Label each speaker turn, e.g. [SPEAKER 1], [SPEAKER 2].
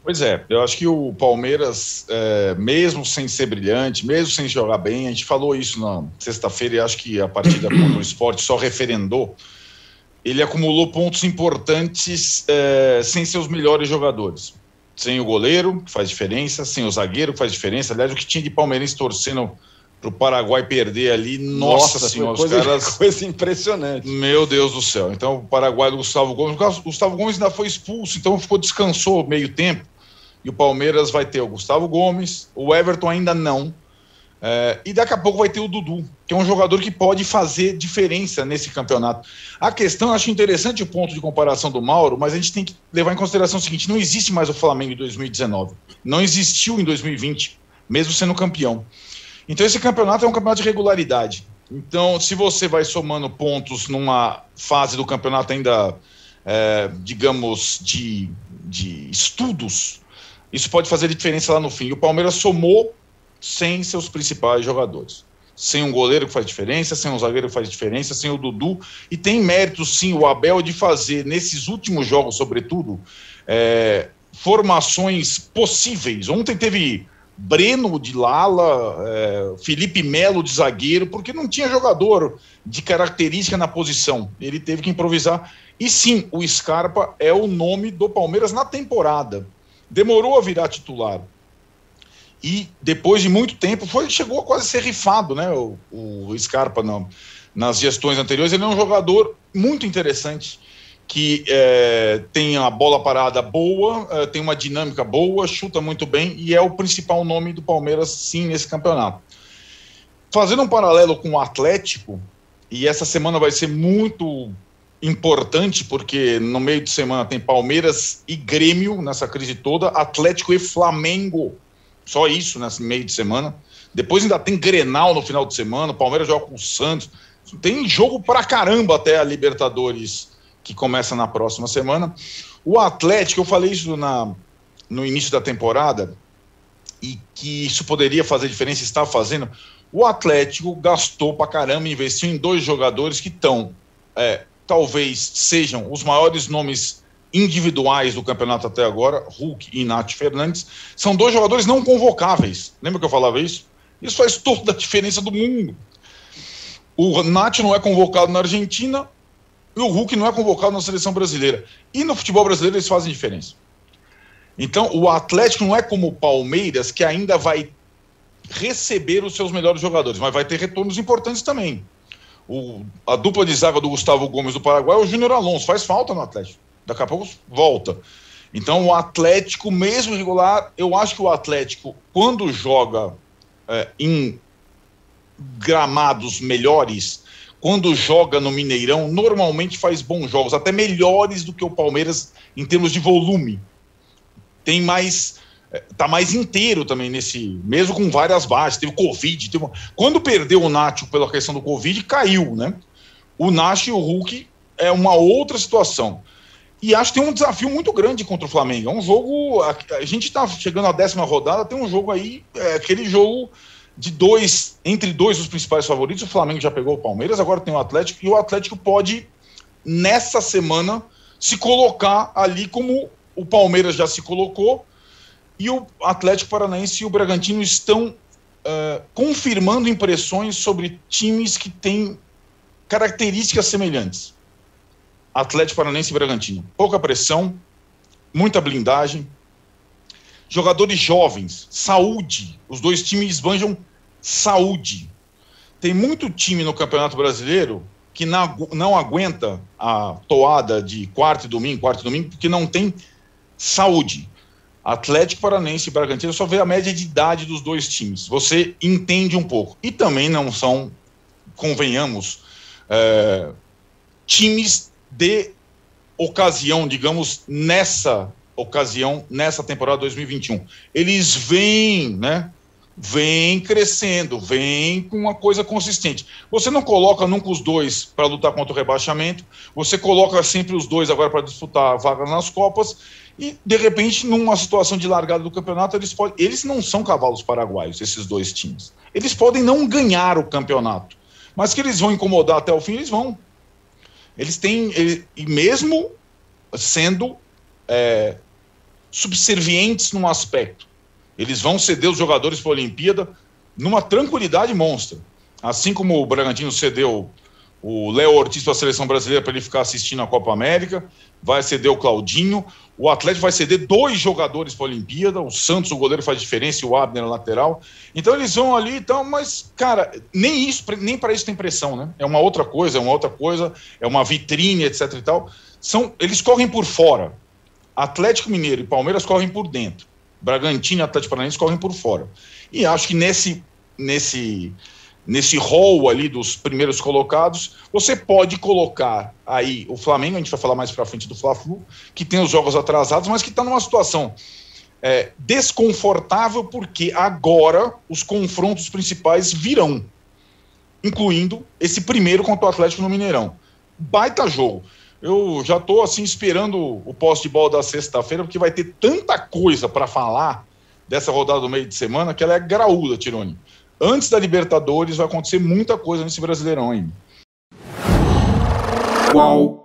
[SPEAKER 1] Pois é, eu acho que o Palmeiras, mesmo sem ser brilhante, mesmo sem jogar bem, a gente falou isso na sexta-feira e acho que a partida contra o Sport só referendou. Ele acumulou pontos importantes sem seus melhores jogadores. Sem o goleiro, que faz diferença, sem o zagueiro, que faz diferença. Aliás, o que tinha de palmeirense torcendo para o Paraguai perder ali, nossa senhora, os caras...
[SPEAKER 2] Coisa impressionante.
[SPEAKER 1] Meu Deus do céu. Então, o Paraguai do Gustavo Gomes... O Gustavo Gomes ainda foi expulso, então descansou meio tempo. E o Palmeiras vai ter o Gustavo Gomes, o Everton ainda não. E daqui a pouco vai ter o Dudu, que é um jogador que pode fazer diferença nesse campeonato. A questão, eu acho interessante o ponto de comparação do Mauro, mas a gente tem que levar em consideração o seguinte: não existe mais o Flamengo em 2019. Não existiu em 2020, mesmo sendo campeão. Então esse campeonato é um campeonato de regularidade. Então, se você vai somando pontos numa fase do campeonato ainda, digamos, de estudos, isso pode fazer diferença lá no fim. E o Palmeiras somou sem seus principais jogadores. Sem um goleiro que faz diferença, sem um zagueiro que faz diferença, sem o Dudu. E tem mérito, sim, o Abel de fazer, nesses últimos jogos, sobretudo, formações possíveis. Ontem teve Breno de Lala, Felipe Melo de zagueiro, porque não tinha jogador de característica na posição. Ele teve que improvisar. E sim, o Scarpa é o nome do Palmeiras na temporada. Demorou a virar titular. E depois de muito tempo, chegou a quase ser rifado, né? O Scarpa nas gestões anteriores. Ele é um jogador muito interessante, que tem a bola parada boa, tem uma dinâmica boa, chuta muito bem e é o principal nome do Palmeiras, sim, nesse campeonato. Fazendo um paralelo com o Atlético, e essa semana vai ser muito importante, porque no meio de semana tem Palmeiras e Grêmio nessa crise toda, Atlético e Flamengo, só isso nesse meio de semana. Depois ainda tem Grenal no final de semana, o Palmeiras joga com o Santos, tem jogo pra caramba até a Libertadores, que começa na próxima semana. O Atlético, eu falei isso no início da temporada, e que isso poderia fazer diferença, está fazendo. O Atlético gastou pra caramba, investiu em 2 jogadores que estão, talvez sejam os maiores nomes individuais do campeonato até agora, Hulk e Nath Fernandes. São 2 jogadores não convocáveis. Lembra que eu falava isso? Isso faz toda a diferença do mundo. O Nath não é convocado na Argentina, e o Hulk não é convocado na seleção brasileira. E no futebol brasileiro eles fazem diferença. Então o Atlético não é como o Palmeiras, que ainda vai receber os seus melhores jogadores, mas vai ter retornos importantes também. A dupla de zaga do Gustavo Gomes do Paraguai é o Júnior Alonso, faz falta no Atlético. Daqui a pouco volta. Então o Atlético, mesmo regular, eu acho que o Atlético, quando joga em gramados melhores, quando joga no Mineirão, normalmente faz bons jogos, até melhores do que o Palmeiras em termos de volume. Tem mais, tá mais inteiro também nesse, mesmo com várias baixas, teve Covid, quando perdeu o Nacho pela questão do Covid, caiu, né? O Nacho e o Hulk é uma outra situação. E acho que tem um desafio muito grande contra o Flamengo. É um jogo, a gente tá chegando à 10ª rodada, tem um jogo aí, aquele jogo entre dois dos principais favoritos. O Flamengo já pegou o Palmeiras, agora tem o Atlético, e o Atlético pode, nessa semana, se colocar ali como o Palmeiras já se colocou, e o Atlético Paranaense e o Bragantino estão confirmando impressões sobre times que têm características semelhantes. Atlético Paranaense e Bragantino. Pouca pressão, muita blindagem, jogadores jovens, saúde. Os 2 times esbanjam saúde. Tem muito time no Campeonato Brasileiro que não aguenta a toada de quarta e domingo, porque não tem saúde. Atlético Paranaense e Bragantino, só vê a média de idade dos 2 times. Você entende um pouco. E também não são, convenhamos, times de ocasião, digamos, nessa temporada 2021. Eles vêm, né? Vêm crescendo, vêm com uma coisa consistente. Você não coloca nunca os 2 para lutar contra o rebaixamento, você coloca sempre os 2 agora para disputar a vaga nas Copas, e de repente, numa situação de largada do campeonato, eles não são cavalos paraguaios, esses 2 times. Eles podem não ganhar o campeonato, mas que eles vão incomodar até o fim, eles vão. Eles têm, e mesmo sendo subservientes num aspecto. Eles vão ceder os jogadores para a Olimpíada numa tranquilidade monstra. Assim como o Bragantino cedeu o Léo Ortiz para a seleção brasileira para ele ficar assistindo a Copa América, vai ceder o Claudinho, o Atlético vai ceder 2 jogadores para a Olimpíada, o Santos, o goleiro, faz diferença, e o Abner, lateral. Então eles vão ali, então, mas, cara, nem para isso tem pressão, né? É uma outra coisa, é uma vitrine, etc e tal. Eles correm por fora. Atlético Mineiro e Palmeiras correm por dentro. Bragantino e Atlético Paranaense correm por fora. E acho que nesse rol ali dos primeiros colocados, você pode colocar aí o Flamengo, a gente vai falar mais para frente do Fla-Flu, que tem os jogos atrasados, mas que está numa situação desconfortável, porque agora os confrontos principais virão, incluindo esse primeiro contra o Atlético no Mineirão. Baita jogo. Eu já estou assim, esperando o posse de bola da sexta-feira, porque vai ter tanta coisa para falar dessa rodada do meio de semana que ela é graúda, Tironi. Antes da Libertadores vai acontecer muita coisa nesse Brasileirão ainda.
[SPEAKER 2] Qual